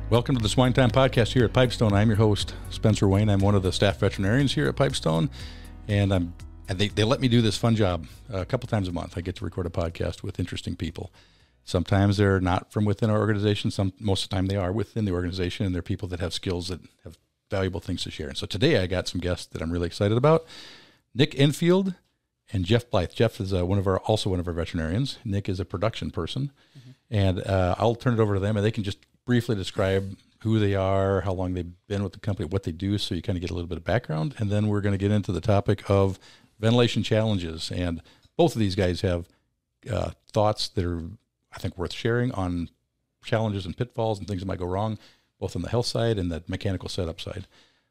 Welcome to the SwineTime podcast here at PIPESTONE. I'm your host, Spencer Wayne. I'm one of the staff veterinarians here at PIPESTONE, and they let me do this fun job a couple times a month. I get to record a podcast with interesting people. Sometimes they're not from within our organization. Most of the time they are within the organization, and they're people that have skills that have valuable things to share. And so today I got some guests that I'm really excited about. Nick Enfield and Jeff Blythe. Jeff is also one of our veterinarians. Nick is a production person, and I'll turn it over to them, and they can just briefly describe who they are, how long they've been with the company, what they do, so you kind of get a little bit of background. And then we're going to get into the topic of ventilation challenges. And both of these guys have thoughts that are, I think, worth sharing on challenges and pitfalls and things that might go wrong, both on the health side and the mechanical setup side.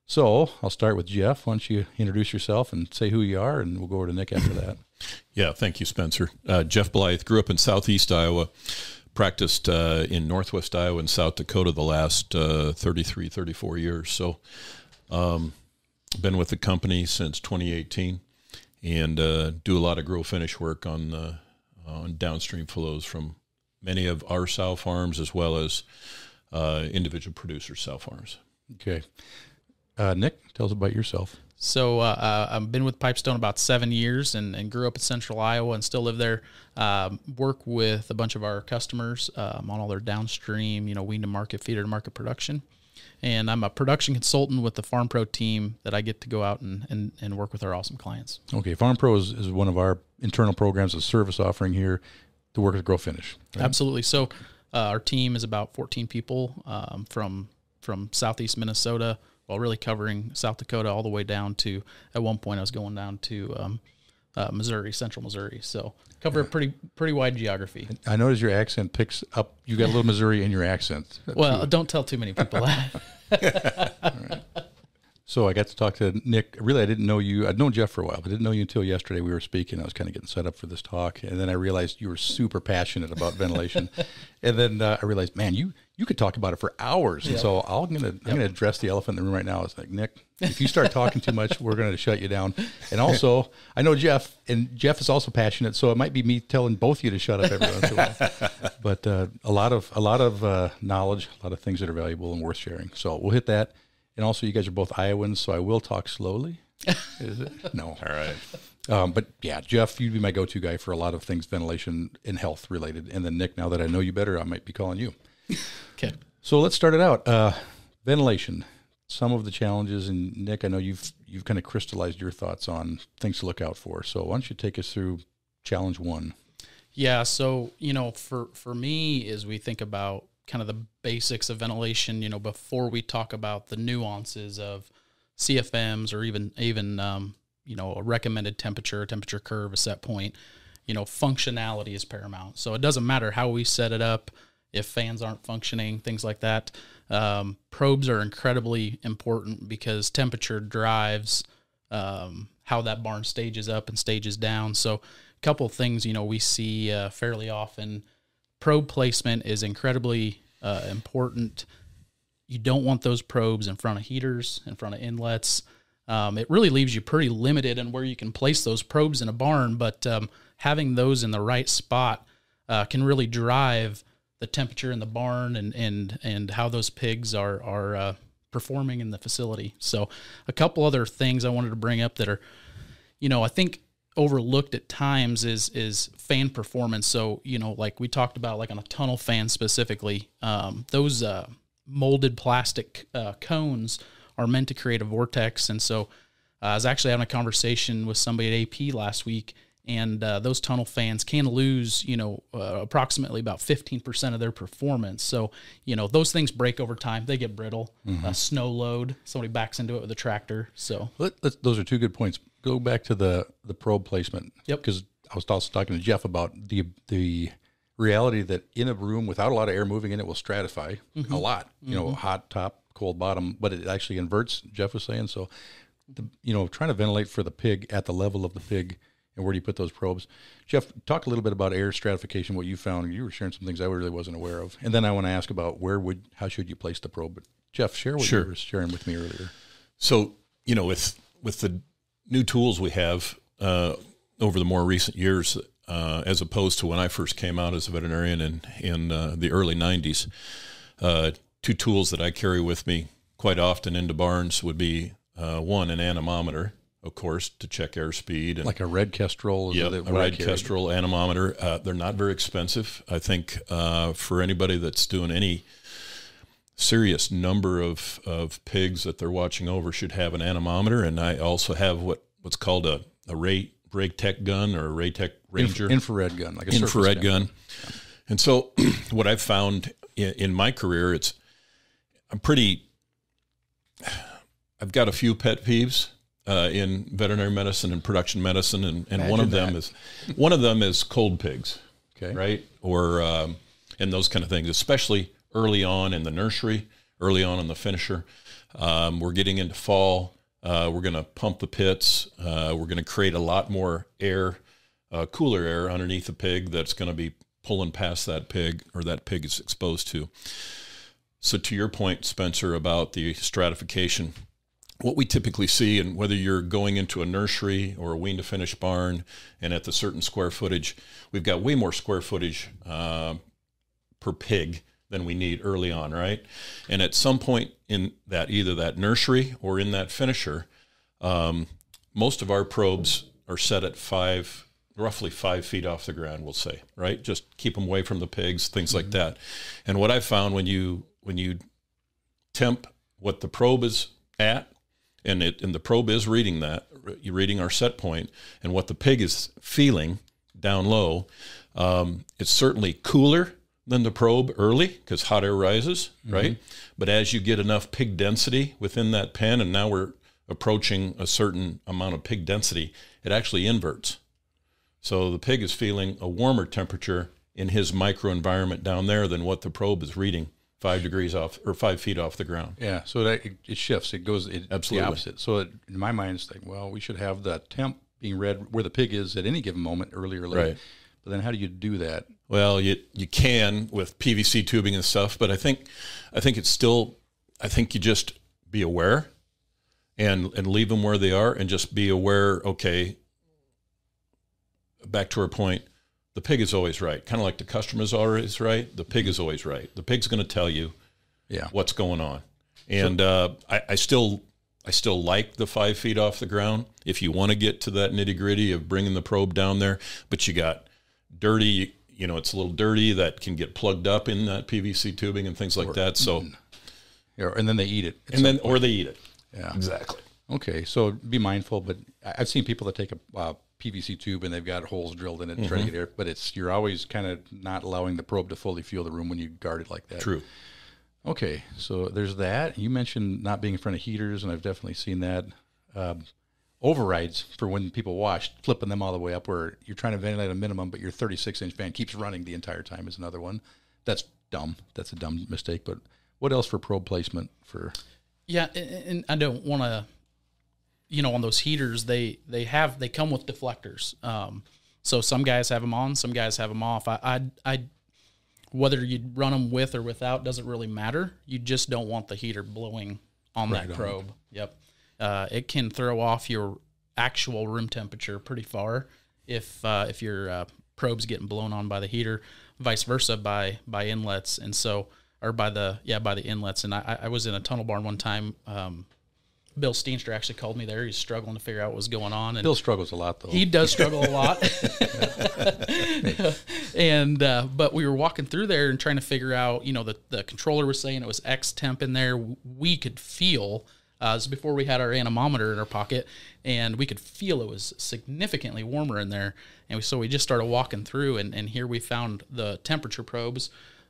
So I'll start with Jeff. Why don't you introduce yourself and say who you are, and we'll go over to Nick after that. Yeah, thank you, Spencer. Jeff Blythe, grew up in southeast Iowa, practiced in northwest Iowa and South Dakota the last 33, 34 years. So been with the company since 2018 and do a lot of grow finish work on downstream flows from many of our sow farms as well as individual producer sow farms. Okay. Nick, tell us about yourself. So I've been with Pipestone about 7 years and grew up in central Iowa and still live there. Work with a bunch of our customers on all their downstream, wean to market, feeder to market production. And I'm a production consultant with the Farm Pro team that I get to go out and work with our awesome clients. Okay, Farm Pro is one of our internal programs, a service offering here to work with grow finish. Right? Absolutely. So our team is about 14 people from southeast Minnesota, while really covering South Dakota all the way down to, at one point I was going down to Missouri, central Missouri. So cover a pretty wide geography. I noticed your accent picks up. You got a little Missouri in your accent. Well, don't tell too many people that. All right. So I got to talk to Nick. Really, I didn't know you. I'd known Jeff for a while, but didn't know you until yesterday. We were speaking. I was kind of getting set up for this talk, and then I realized you were super passionate about ventilation. And then I realized, man, you could talk about it for hours. And so I'm gonna address the elephant in the room right now. It's like, Nick, if you start talking too much, we're gonna shut you down. And also, I know Jeff, and Jeff is also passionate, so it might be me telling both of you to shut up every once in a while. But a lot of knowledge, a lot of things that are valuable and worth sharing. So we'll hit that. And also, you guys are both Iowans, so I will talk slowly. Is it? No. All right. But yeah, Jeff, you'd be my go-to guy for a lot of things ventilation and health related. And then Nick, now that I know you better, I might be calling you. Okay. So let's start it out. Ventilation, some of the challenges, and Nick, I know you've kind of crystallized your thoughts on things to look out for. So why don't you take us through challenge one? Yeah. So for me, as we think about kind of the basics of ventilation, before we talk about the nuances of CFMs or even a recommended temperature curve, a set point, functionality is paramount. So it doesn't matter how we set it up, if fans aren't functioning, things like that. Probes are incredibly important because temperature drives how that barn stages up and stages down. So a couple of things, we see fairly often. Probe placement is incredibly important. You don't want those probes in front of heaters, in front of inlets. It really leaves you pretty limited in where you can place those probes in a barn, but having those in the right spot can really drive the temperature in the barn and how those pigs are performing in the facility. So a couple other things I wanted to bring up that are, I think overlooked at times is fan performance. So, like we talked about, like on a tunnel fan specifically, those molded plastic cones are meant to create a vortex. And so I was actually having a conversation with somebody at AP last week, and those tunnel fans can lose, approximately about 15% of their performance. So, those things break over time. They get brittle. Snow load, somebody backs into it with a tractor. So those are two good points. Go back to the probe placement. Yep. Because I was also talking to Jeff about the reality that in a room without a lot of air moving in it will stratify a lot. Hot top, cold bottom, but it actually inverts, Jeff was saying. So, trying to ventilate for the pig at the level of the pig, and where do you put those probes? Jeff, talk a little bit about air stratification, what you found. You were sharing some things I really wasn't aware of. And then I want to ask about how should you place the probe? But Jeff, share what you were sharing with me earlier. So, with the new tools we have over the more recent years, as opposed to when I first came out as a veterinarian in the early 90s, two tools that I carry with me quite often into barns would be one, an anemometer, of course, to check airspeed. Like a red kestrel? Yeah, a red kestrel anemometer. They're not very expensive. I think for anybody that's doing any serious number of pigs that they're watching over should have an anemometer. And I also have what's called a Raytech gun, or a Raytech Ranger. Infrared gun, like a infrared gun. Yeah. And so what I've found in my career, I've got a few pet peeves in veterinary medicine and production medicine, and one of them is cold pigs, okay, right? Or and those kind of things, especially early on in the nursery, early on in the finisher. We're getting into fall. We're going to pump the pits. We're going to create a lot more air, cooler air underneath the pig that's going to be pulling past that pig, or that pig is exposed to. So to your point, Spencer, about the stratification, what we typically see, and whether you're going into a nursery or a wean to finish barn, and at the certain square footage, we've got way more square footage per pig than we need early on, right? And at some point in that, either that nursery or in that finisher, most of our probes are set at roughly 5 feet off the ground, we'll say, right? Just keep them away from the pigs, things like that. And what I found when you temp what the probe is at, and the probe is reading that, you're reading our set point, and what the pig is feeling down low, it's certainly cooler than the probe early because hot air rises, right? But as you get enough pig density within that pen, and now we're approaching a certain amount of pig density, it actually inverts. So the pig is feeling a warmer temperature in his microenvironment down there than what the probe is reading 5 degrees off, or 5 feet off the ground. Yeah, so that it shifts. It goes absolutely the opposite. So in my mind, it's like, well, we should have the temp being read where the pig is at any given moment, early or late. Right. But then how do you do that? Well, you can with PVC tubing and stuff, but I think it's still, I think you just be aware and leave them where they are, and just be aware, okay, back to our point, the pig is always right. Kind of like the customer is always right, the pig is always right. The pig's going to tell you what's going on. And I still like the 5 feet off the ground if you want to get to that nitty gritty of bringing the probe down there, but you got dirty, it's a little dirty that can get plugged up in that PVC tubing and things like that. So, and then they eat it. Or they eat it. Yeah, exactly. Okay, so be mindful. But I've seen people that take a PVC tube and they've got holes drilled in it and try to get air, but you're always kind of not allowing the probe to fully feel the room when you guard it like that. True. Okay, so there's that. You mentioned not being in front of heaters, and I've definitely seen that. Overrides for when people wash, flipping them all the way up where you're trying to ventilate a minimum, but your 36-inch fan keeps running the entire time is another one. That's dumb. That's a dumb mistake. But what else for probe placement for? Yeah, and I don't want to, on those heaters, they come with deflectors. So some guys have them on, some guys have them off. I whether you run them with or without doesn't really matter. You just don't want the heater blowing on that probe. Yep. It can throw off your actual room temperature pretty far if your probe's getting blown on by the heater, vice versa by inlets, and so by the inlets. And I was in a tunnel barn one time. Bill Steenster actually called me there. He's struggling to figure out what was going on. And Bill struggles a lot, though. He does struggle a lot. And but we were walking through there and trying to figure out, the controller was saying it was X temp in there. We could feel, this was before we had our anemometer in our pocket, and we could feel it was significantly warmer in there. And so we just started walking through, and here we found the temperature probes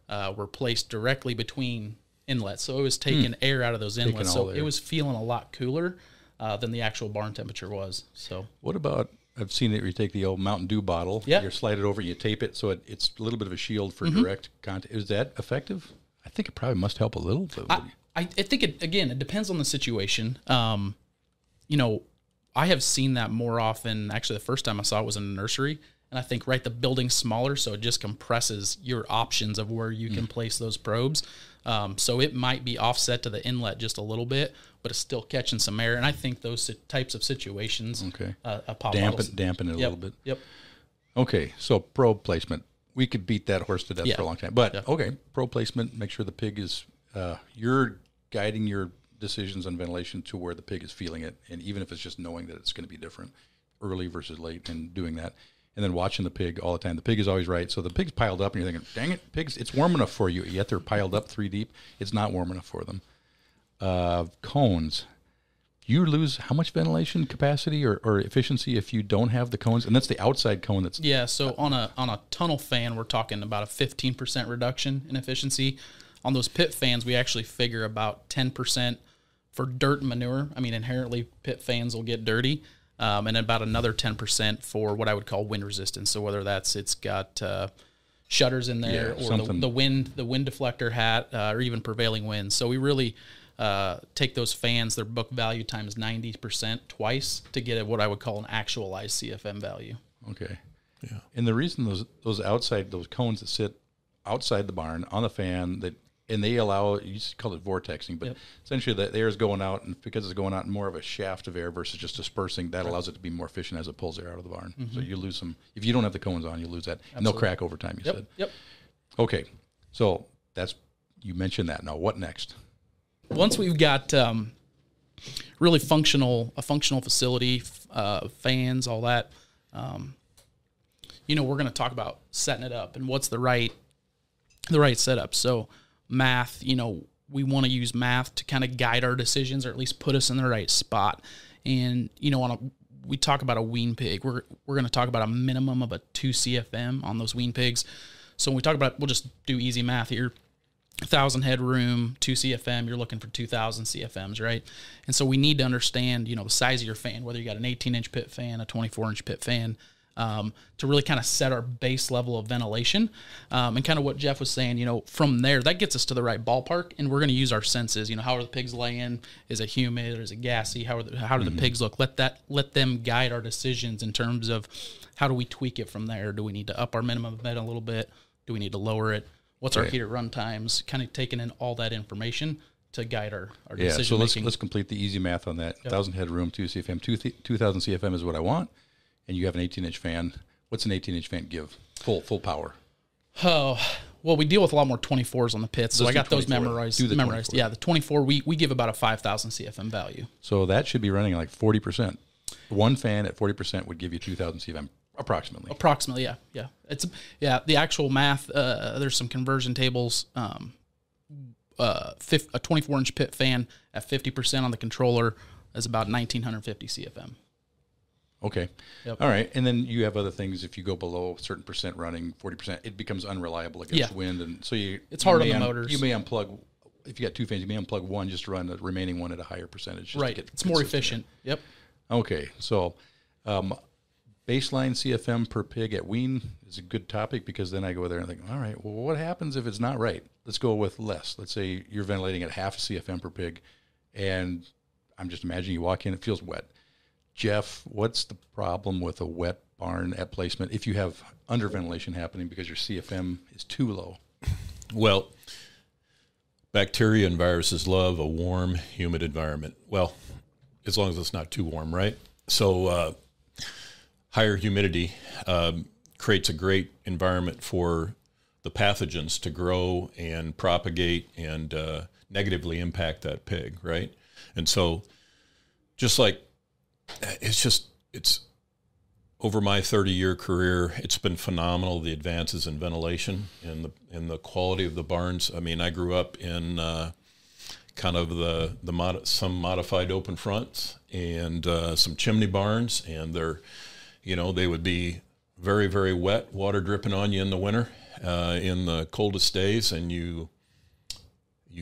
were placed directly between inlets, so it was taking air out of those inlets, so it was feeling a lot cooler than the actual barn temperature was. So what about, I've seen it where you take the old Mountain Dew bottle, you slide it over, you tape it, so it's a little bit of a shield for direct contact. Is that effective? I think it probably must help a little. I think it depends on the situation. I have seen that more often. Actually, the first time I saw it was in a nursery. And I think, the building's smaller, so it just compresses your options of where you can place those probes. So it might be offset to the inlet just a little bit, but it's still catching some air. And I think those types of situations dampen it a little bit. Yep. Okay, so probe placement. We could beat that horse to death for a long time. But, probe placement, make sure the pig is you're guiding your decisions on ventilation to where the pig is feeling it, and even if it's just knowing that it's going to be different, early versus late, and doing that, and then watching the pig all the time. The pig is always right, so the pig's piled up, and you're thinking, "Dang it, pigs! It's warm enough for you." Yet they're piled up 3 deep. It's not warm enough for them. Cones. You lose how much ventilation capacity or efficiency if you don't have the cones, and that's the outside cone. That's So on a tunnel fan, we're talking about a 15% reduction in efficiency. On those pit fans, we actually figure about 10% for dirt and manure. I mean, inherently, pit fans will get dirty, and about another 10% for what I would call wind resistance. So whether it's got shutters in there, or the wind deflector hat, or even prevailing winds. So we really take those fans, their book value times 90% twice to get at what I would call an actualized CFM value. Okay. Yeah. And the reason those cones that sit outside the barn on the fan, and they allow, you used to call it vortexing, but essentially the air is going out, and because it's going out in more of a shaft of air versus just dispersing, that allows it to be more efficient as it pulls air out of the barn. So you lose some, if you don't have the cones on, you lose that. Absolutely. And they'll crack over time, you said. Yep. Okay. So you mentioned that. Now what next? Once we've got really a functional facility, fans, all that, we're going to talk about setting it up and what's the right setup. So math, we want to use math to kind of guide our decisions, or at least put us in the right spot. And we talk about a wean pig. We're going to talk about a minimum of a 2 CFM on those wean pigs. So when we talk about, we'll just do easy math here. 1,000 head room, 2 CFM, you're looking for 2,000 CFMs, right? And so we need to understand, the size of your fan, whether you got an 18-inch pit fan, a 24-inch pit fan, to really kind of set our base level of ventilation. And kind of what Jeff was saying, from there, that gets us to the right ballpark, and we're going to use our senses. How are the pigs laying? Is it humid? Or is it gassy? How do the pigs look? Let them guide our decisions in terms of how do we tweak it from there? Do we need to up our minimum vent a little bit? Do we need to lower it? What's our heater run times? Kind of taking in all that information to guide our decision making. So let's complete the easy math on that. 1,000 head room, 2 CFM, 2,000 CFM is what I want, and you have an 18-inch fan. What's an 18-inch fan give? Full power. Oh, well, we deal with a lot more 24s on the pits, so I got those memorized. Yeah, the 24 we give about a 5,000 CFM value. So that should be running like 40%. One fan at 40% would give you 2,000 CFM. Approximately, yeah. The actual math. There's some conversion tables. A 24-inch pit fan at 50% on the controller is about 1,950 CFM. Okay. Yep. All right. And then you have other things. If you go below a certain percent running, 40%, it becomes unreliable against wind, and so it's hard on the motors. You may unplug. If you got 2 fans, you may unplug one just to run the remaining one at a higher percentage. Right. It's more efficient. Yep. Okay. So. Baseline CFM per pig at wean is a good topic, because then I go there and think, all right, well, what happens if it's not right? Let's go with less. Let's say you're ventilating at half a CFM per pig, and I'm just imagining you walk in, it feels wet. Jeff, what's the problem with a wet barn at placement if you have underventilation happening because your CFM is too low? Well, bacteria and viruses love a warm, humid environment. Well, as long as it's not too warm, right? So, higher humidity creates a great environment for the pathogens to grow and propagate and negatively impact that pig, right? And so just like it's over my 30-year career, it's been phenomenal, the advances in ventilation and the quality of the barns. I mean, I grew up in kind of some modified open fronts and some chimney barns, and they would be very, very wet, water dripping on you in the winter, in the coldest days, and you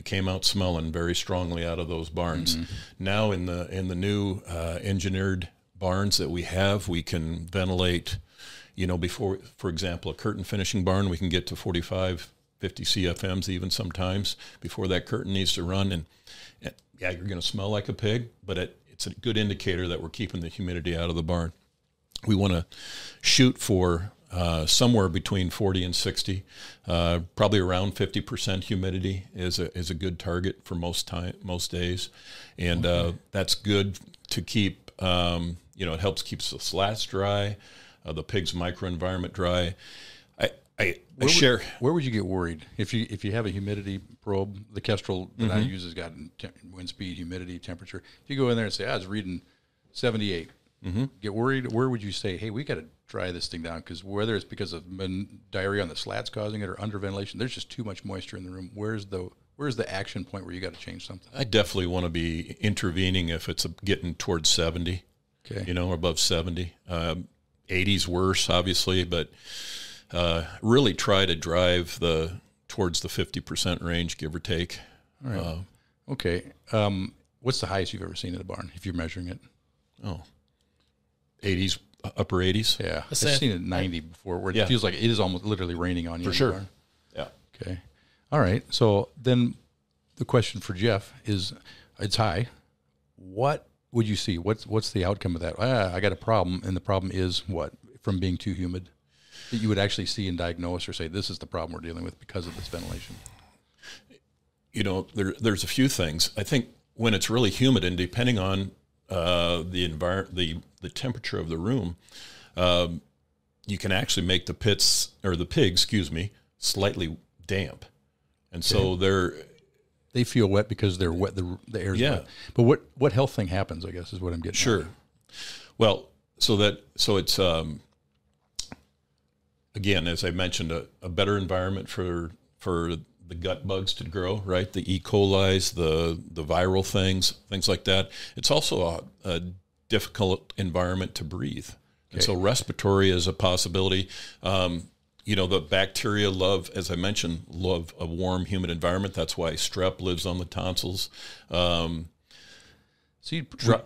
came out smelling very strongly out of those barns. Mm-hmm. Now in the new engineered barns that we have, we can ventilate, before, for example, a curtain finishing barn, we can get to 45, 50 CFMs even sometimes before that curtain needs to run. And you're going to smell like a pig, but it's a good indicator that we're keeping the humidity out of the barn. We want to shoot for somewhere between 40 and 60, probably around 50% humidity is a good target for most days, and that's good to keep. It helps keeps the slats dry, the pig's microenvironment dry. Where would you get worried if you have a humidity probe? The Kestrel that I use has got wind speed, humidity, temperature. If you go in there and say, I was reading 78, get worried. Where would you say, hey, we got to dry this thing down, because whether it's because of diarrhea on the slats causing it or under ventilation, there's just too much moisture in the room. Where's the action point where you got to change something? I definitely want to be intervening if it's getting towards 70, or above 70. 80's worse, obviously, but really try to drive towards the 50% range, give or take. All right. Okay. What's the highest you've ever seen in a barn, if you're measuring it? 80s, upper 80s. Yeah. I've seen it 90 before, where it feels like it is almost literally raining on you. For sure. Yeah. Okay. All right. So then the question for Jeff is, it's high. What would you see? What's the outcome of that? I got a problem, and the problem is what? From being too humid? That you would actually see and diagnose or say, this is the problem we're dealing with because of this ventilation? There's a few things. I think when it's really humid, and depending on the environment, the temperature of the room, you can actually make the pigs, slightly damp. And so they feel wet because they're wet. The air's wet. But what health thing happens, I guess, is what I'm getting Sure. at. Well, so it's, again, as I mentioned, a better environment for the gut bugs to grow, right? The E. coli's, the viral things like that. It's also a difficult environment to breathe. And so respiratory is a possibility. The bacteria as I mentioned, love a warm, humid environment. That's why strep lives on the tonsils. So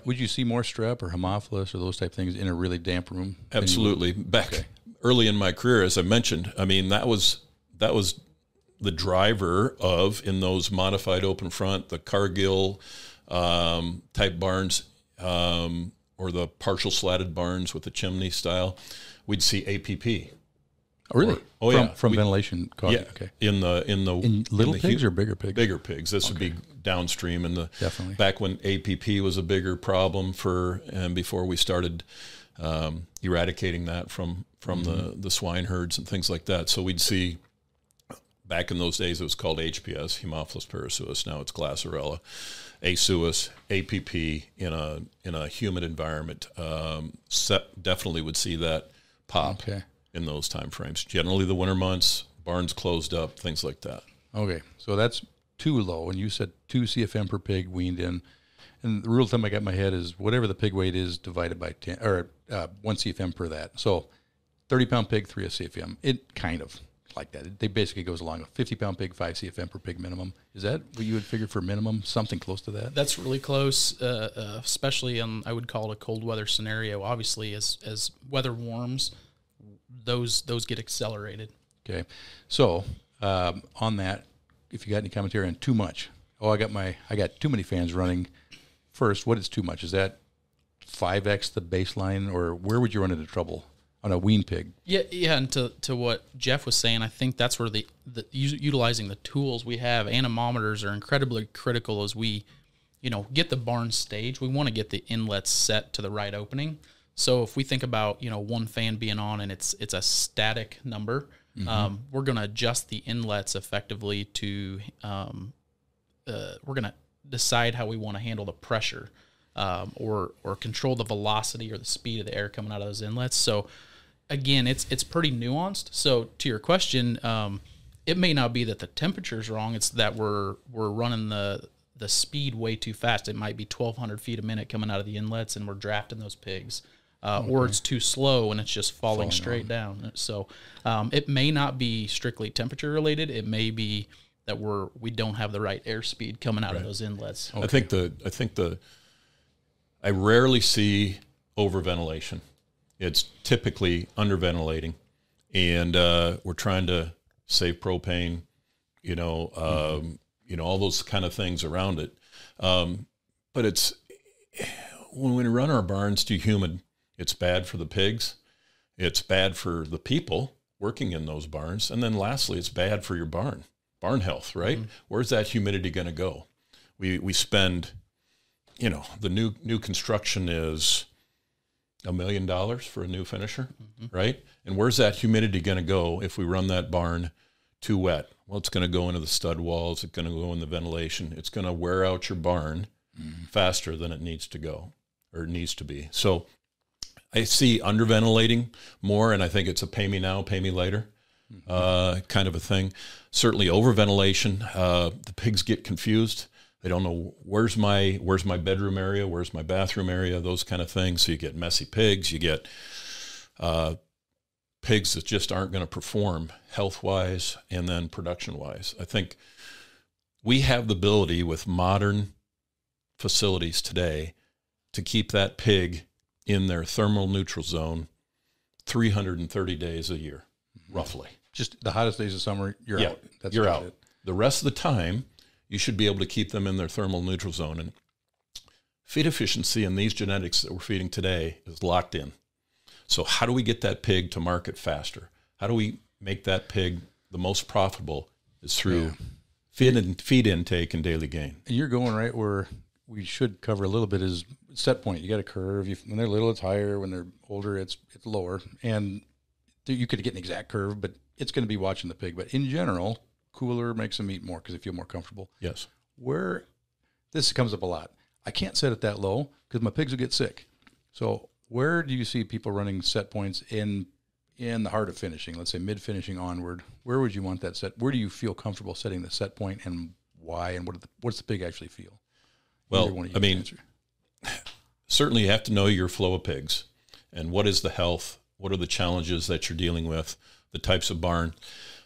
would you see more strep or Haemophilus or those type of things in a really damp room? Absolutely. Back early in my career, as I mentioned, I mean, that was the driver in those modified open front, the Cargill type barns, or the partial slatted barns with the chimney style. We'd see APP. Oh, really? From ventilation causing. Yeah. Okay. In little pigs or bigger pigs? Bigger pigs. This would be downstream definitely back when APP was a bigger problem and before we started eradicating that from the swine herds and things like that. So we'd see, back in those days it was called HPS, Haemophilus parasuis. Now it's Glasarella, Asuis, APP in a humid environment. Definitely would see that pop. Okay. In those time frames. Generally the winter months, barns closed up, things like that. Okay, so that's too low. And you said 2 CFM per pig weaned in. And the rule of thumb I got in my head is whatever the pig weight is divided by 10, or 1 CFM per that. So 30-pound pig, 3 CFM. It kind of like that. It basically goes along with 50-pound pig, 5 CFM per pig minimum. Is that what you would figure for minimum? Something close to that? That's really close, especially in, I would call it a cold weather scenario. Obviously, as weather warms, those get accelerated. Okay. So on that, if you got any commentary on too much, I got too many fans running. First, what is too much? Is that 5x the baseline, or where would you run into trouble on a wean pig? Yeah, and to what Jeff was saying, I think that's where the utilizing the tools we have, anemometers are incredibly critical as we, get the barn stage. We want to get the inlets set to the right opening. So if we think about, one fan being on and it's a static number, we're going to adjust the inlets effectively to, we're going to decide how we want to handle the pressure, or control the velocity or the speed of the air coming out of those inlets. So again, it's pretty nuanced. So to your question, it may not be that the temperature's wrong. It's that we're running the speed way too fast. It might be 1,200 feet a minute coming out of the inlets and we're drafting those pigs. Or it's too slow and it's just falling straight down. So it may not be strictly temperature related. It may be that we don't have the right airspeed coming out of those inlets. Okay. I rarely see overventilation. It's typically underventilating, and we're trying to save propane. All those kind of things around it. But it's when we run our barns too humid. It's bad for the pigs. It's bad for the people working in those barns. And then lastly, it's bad for your barn health, right? Mm-hmm. Where's that humidity going to go? We spend, the new construction is $1 million for a new finisher, right? And where's that humidity going to go if we run that barn too wet? Well, it's going to go into the stud walls. It's going to go in the ventilation. It's going to wear out your barn faster than it needs to go, or it needs to be. So I see underventilating more, and I think it's a pay me now, pay me later kind of a thing. Certainly overventilation. The pigs get confused. They don't know where's my bedroom area, where's my bathroom area, those kind of things. So you get messy pigs. You get pigs that just aren't going to perform health-wise and then production-wise. I think we have the ability with modern facilities today to keep that pig in their thermal neutral zone 330 days a year, roughly. Just the hottest days of summer, you're out. You're out. It. The rest of the time, you should be able to keep them in their thermal neutral zone. And feed efficiency in these genetics that we're feeding today is locked in. So how do we get that pig to market faster? How do we make that pig the most profitable is through feed intake and daily gain. And you're going right where we should cover a little bit is set point. You got a curve. When they're little, it's higher. When they're older, it's lower. And you could get an exact curve, but it's going to be watching the pig. But in general, cooler makes them eat more because they feel more comfortable. Yes. Where this comes up a lot. I can't set it that low because my pigs will get sick. So where do you see people running set points in the heart of finishing, let's say mid-finishing onward? Where would you want that set? Where do you feel comfortable setting the set point, and why, and what's the pig actually feel? Well, I mean, certainly you have to know your flow of pigs and what is the health, what are the challenges that you're dealing with, the types of barn.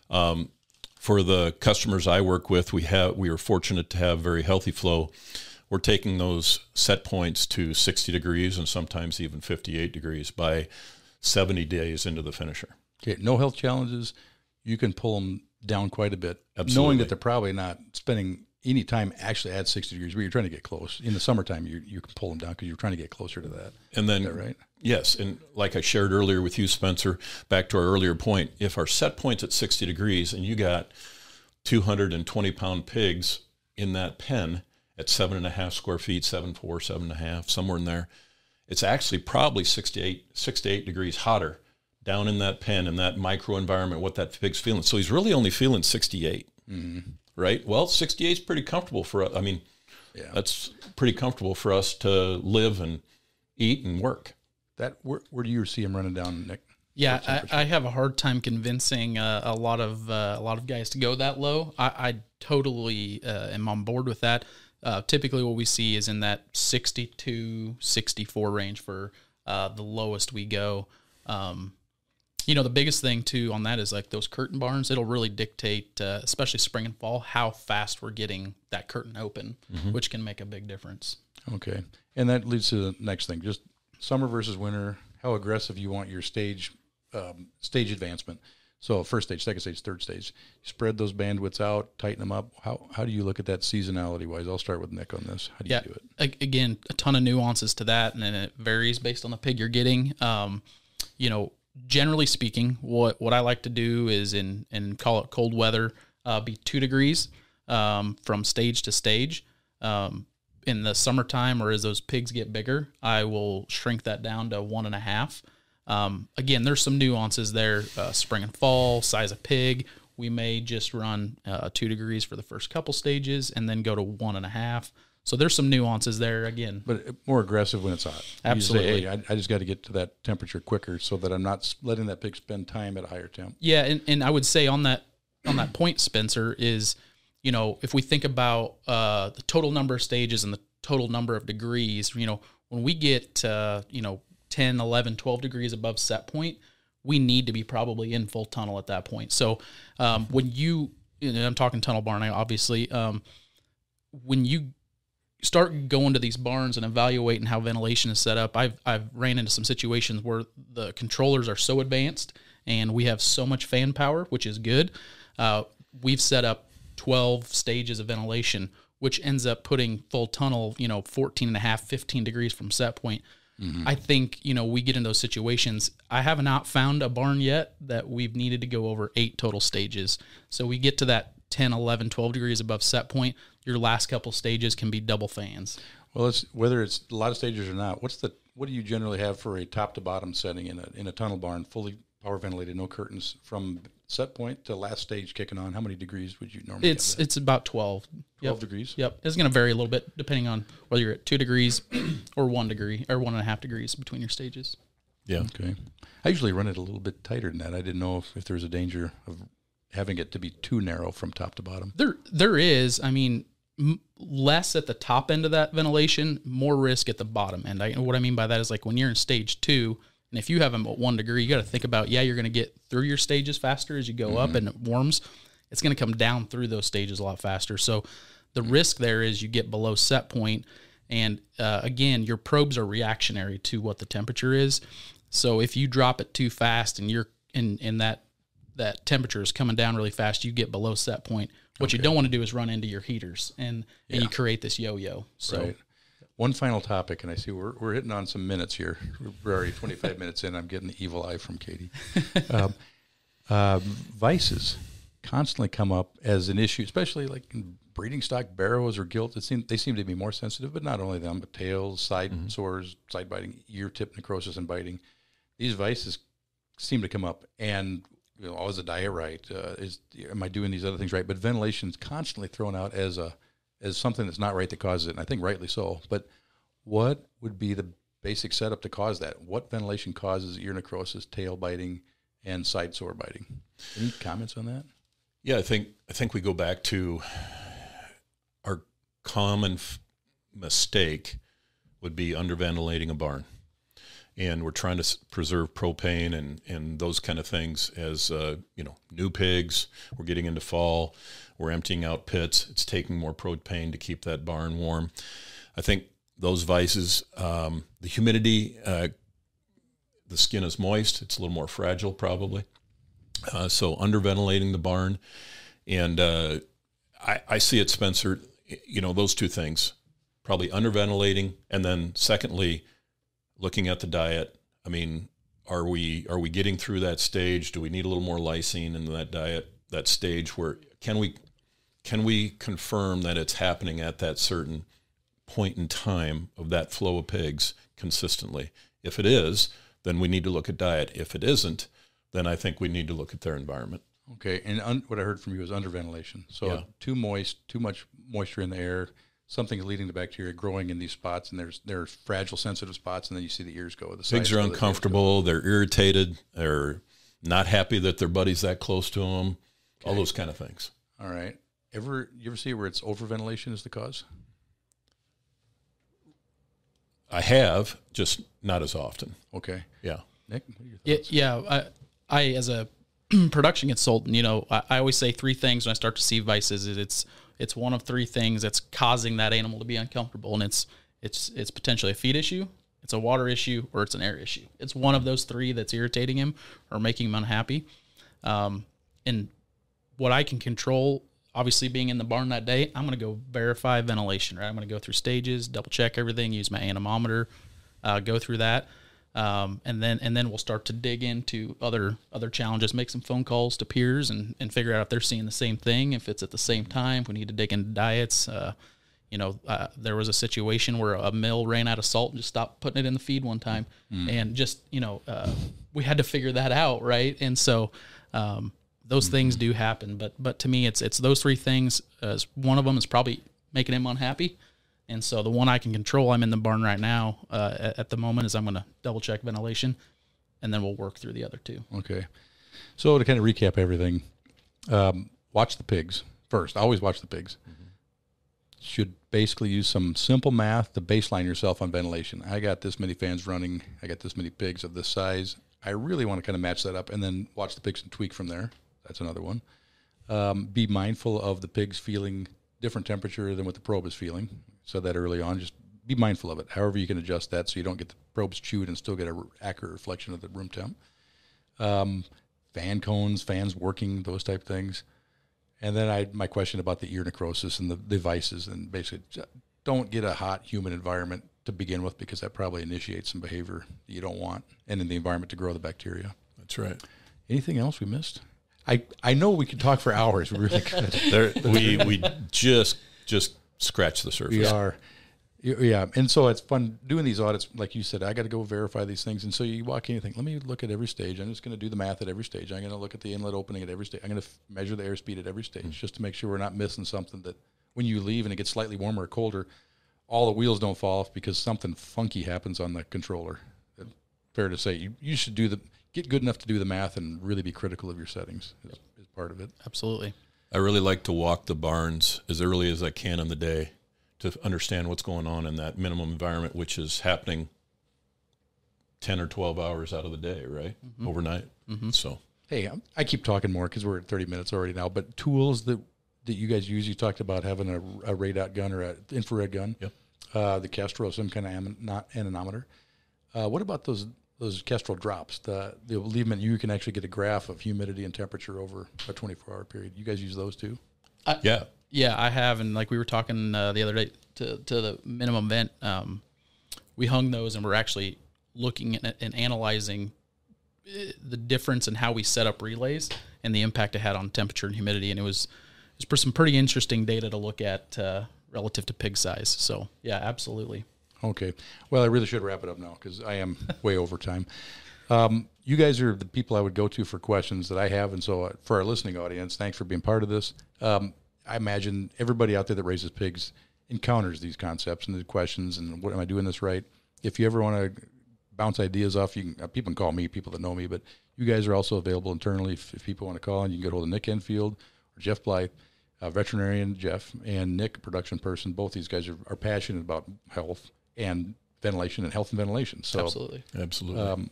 For the customers I work with, we are fortunate to have very healthy flow. We're taking those set points to 60 degrees and sometimes even 58 degrees by 70 days into the finisher. Okay, no health challenges. You can pull them down quite a bit. Absolutely. Knowing that they're probably not spending any time actually at 60 degrees, but you're trying to get close. In the summertime, you can pull them down because you're trying to get closer to that. And then, is that right? Yes, and like I shared earlier with you, Spencer, back to our earlier point, if our set point's at 60 degrees and you got 220-pound pigs in that pen at 7.5 square feet, 7.4, 7.5, somewhere in there, it's actually probably 6 to 8 degrees hotter down in that pen, in that microenvironment, what that pig's feeling. So he's really only feeling 68, right? Well, 68 is pretty comfortable for us. I mean, that's pretty comfortable for us to live and eat and work. Where do you see him running down, Nick? Yeah, I have a hard time convincing a lot of guys to go that low. I totally am on board with that. Typically what we see is in that 62, 64 range for the lowest we go. The biggest thing too on that is like those curtain barns. It'll really dictate, especially spring and fall, how fast we're getting that curtain open, which can make a big difference. Okay. And that leads to the next thing, just summer versus winter, how aggressive you want your stage advancement. So first stage, second stage, third stage, spread those bandwidths out, tighten them up. How do you look at that seasonality wise? I'll start with Nick on this. How do you do it? Again, a ton of nuances to that, and then it varies based on the pig you're getting. Generally speaking, what I like to do is in call it cold weather, be 2 degrees from stage to stage. In the summertime, or as those pigs get bigger, I will shrink that down to 1.5. Again, there's some nuances there, spring and fall, size of pig. We may just run 2 degrees for the first couple stages and then go to 1.5. So there's some nuances there again. But more aggressive when it's hot. Absolutely. You say, hey, I just got to get to that temperature quicker so that I'm not letting that pig spend time at a higher temp. Yeah, and I would say on that point, Spencer, is, if we think about the total number of stages and the total number of degrees, when we get 10, 11, 12 degrees above set point, we need to be probably in full tunnel at that point. So when I'm talking tunnel barn, obviously, when you start going to these barns and evaluating how ventilation is set up, I've ran into some situations where the controllers are so advanced and we have so much fan power, which is good. We've set up 12 stages of ventilation, which ends up putting full tunnel, 14.5, 15 degrees from set point. I think, we get in those situations. I have not found a barn yet that we've needed to go over 8 total stages. So we get to that 10, 11, 12 degrees above set point. Your last couple stages can be double fans. Well, whether it's a lot of stages or not, what's what do you generally have for a top to bottom setting in a tunnel barn, fully power ventilated, no curtains, from set point to last stage kicking on? How many degrees would you normally have that? It's about 12. 12 degrees? Yep. It's going to vary a little bit depending on whether you're at 2 degrees or 1 degree or 1.5 degrees between your stages. Yeah. Okay. I usually run it a little bit tighter than that. I didn't know if there was a danger of having it to be too narrow from top to bottom. There is. I mean, less at the top end of that ventilation, more risk at the bottom end. What I mean by that is, like, when you're in stage 2, and if you have them at 1 degree, you got to think about, you're going to get through your stages faster as you go up and it warms. It's going to come down through those stages a lot faster. So the risk there is you get below set point, and again, your probes are reactionary to what the temperature is. So if you drop it too fast and you're in that temperature is coming down really fast, you get below set point. What you don't want to do is run into your heaters and you create this yo-yo. So. Right. One final topic, and I see we're hitting on some minutes here. We're already 25 minutes in. I'm getting the evil eye from Katie. Vices constantly come up as an issue, especially like in breeding stock barrows or gilts. They seem to be more sensitive, but not only them, but tails, side sores, side biting, ear tip necrosis and biting. These vices seem to come up, and is the diet right? Am I doing these other things right? But ventilation is constantly thrown out as something that's not right that causes it, and I think rightly so. But what would be the basic setup to cause that? What ventilation causes ear necrosis, tail biting, and side sore biting? Any comments on that? Yeah, I think we go back to our common mistake would be underventilating a barn. And we're trying to preserve propane and those kind of things as, new pigs. We're getting into fall. We're emptying out pits. It's taking more propane to keep that barn warm. I think those vices, the humidity, the skin is moist. It's a little more fragile probably. So underventilating the barn. And I see it, Spencer, those two things, probably underventilating, and then secondly, looking at the diet. I mean, are we getting through that stage? Do we need a little more lysine in that diet, that stage where can we confirm that it's happening at that certain point in time of that flow of pigs consistently? If it is, then we need to look at diet. If it isn't, then I think we need to look at their environment. Okay, and what I heard from you was underventilation. So too moist, too much moisture in the air, something leading to bacteria growing in these spots, and there's fragile, sensitive spots, and then you see the ears go. The pigs are uncomfortable. They're irritated. They're not happy that their buddy's that close to them. Okay. All those kind of things. All right. You ever see where it's overventilation is the cause? I have, just not as often. Okay. Yeah. Nick, what are your thoughts? Yeah. I as a production consultant, I always say 3 things when I start to see vices. It's one of 3 things that's causing that animal to be uncomfortable, and it's potentially a feed issue, it's a water issue, or it's an air issue. It's one of those 3 that's irritating him or making him unhappy. And what I can control, obviously being in the barn that day, I'm going to go verify ventilation, right? I'm going to go through stages, double check everything, use my anemometer, go through that. And then we'll start to dig into other challenges, make some phone calls to peers and figure out if they're seeing the same thing, if it's at the same time, if we need to dig into diets. There was a situation where a mill ran out of salt and just stopped putting it in the feed one time. And just, we had to figure that out. Right. And so, those things do happen, but to me, it's those 3 things. One of them is probably making him unhappy. And so the one I can control, I'm in the barn right now at the moment, is I'm going to double check ventilation, and then we'll work through the other 2. Okay. So to kind of recap everything, watch the pigs first. Always watch the pigs. Should basically use some simple math to baseline yourself on ventilation. I got this many fans running. I got this many pigs of this size. I really want to kind of match that up and then watch the pigs and tweak from there. That's another one. Be mindful of the pigs feeling different temperature than what the probe is feeling. Said that early on. Just be mindful of it. However you can adjust that so you don't get the probes chewed and still get an accurate reflection of the room temp. Fan cones, fans working, those type of things. And then my question about the ear necrosis and the devices, and basically don't get a hot, humid environment to begin with, because that probably initiates some behavior that you don't want, and in the environment to grow the bacteria. That's right. Anything else we missed? I know we could talk for hours. We really could. We just scratch the surface. We are. Yeah, and so it's fun doing these audits. Like you said, I got to go verify these things. And so you walk in and think, let me look at every stage. I'm just going to do the math at every stage. I'm going to look at the inlet opening at every stage. I'm going to measure the airspeed at every stage just to make sure we're not missing something that when you leave and it gets slightly warmer or colder, all the wheels don't fall off because something funky happens on the controller. Fair to say, you should get good enough to do the math and really be critical of your settings is part of it. Absolutely. I really like to walk the barns as early as I can in the day to understand what's going on in that minimum environment, which is happening 10 or 12 hours out of the day, right? Overnight. So, hey, I keep talking more because we're at 30 minutes already now, but tools that you guys use, you talked about having a radar gun or an infrared gun, the Kestrel, some kind of anemometer. What about those Kestrel drops? The leave you can actually get a graph of humidity and temperature over a 24-hour period. You guys use those too? Yeah, I have, and like we were talking the other day to the minimum vent, we hung those, and we're actually looking at and analyzing the difference in how we set up relays and the impact it had on temperature and humidity, and it was some pretty interesting data to look at relative to pig size. So yeah, absolutely. Okay, well, I really should wrap it up now because I am way over time. You guys are the people I would go to for questions that I have, and so for our listening audience, thanks for being part of this. I imagine everybody out there that raises pigs encounters these concepts and the questions and what am I doing this right? If you ever want to bounce ideas off, you can, people can call me, people that know me, but you guys are also available internally if people want to call, and you can get hold of Nick Enfield or Jeff Blythe, veterinarian Jeff, and Nick, production person. Both these guys are passionate about health and ventilation and health and ventilation. So Absolutely.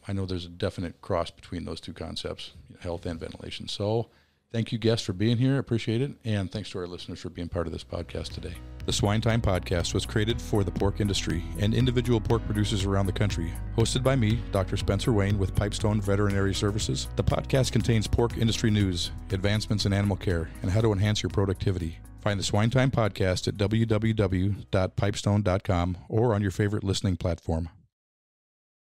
I know there's a definite cross between those two concepts, health and ventilation. So thank you, guests, for being here. I appreciate it. And thanks to our listeners for being part of this podcast today. The SwineTime podcast was created for the pork industry and individual pork producers around the country. Hosted by me, Dr. Spencer Wayne with Pipestone Veterinary Services, the podcast contains pork industry news, advancements in animal care, and how to enhance your productivity. Find the SwineTime podcast at www.pipestone.com or on your favorite listening platform.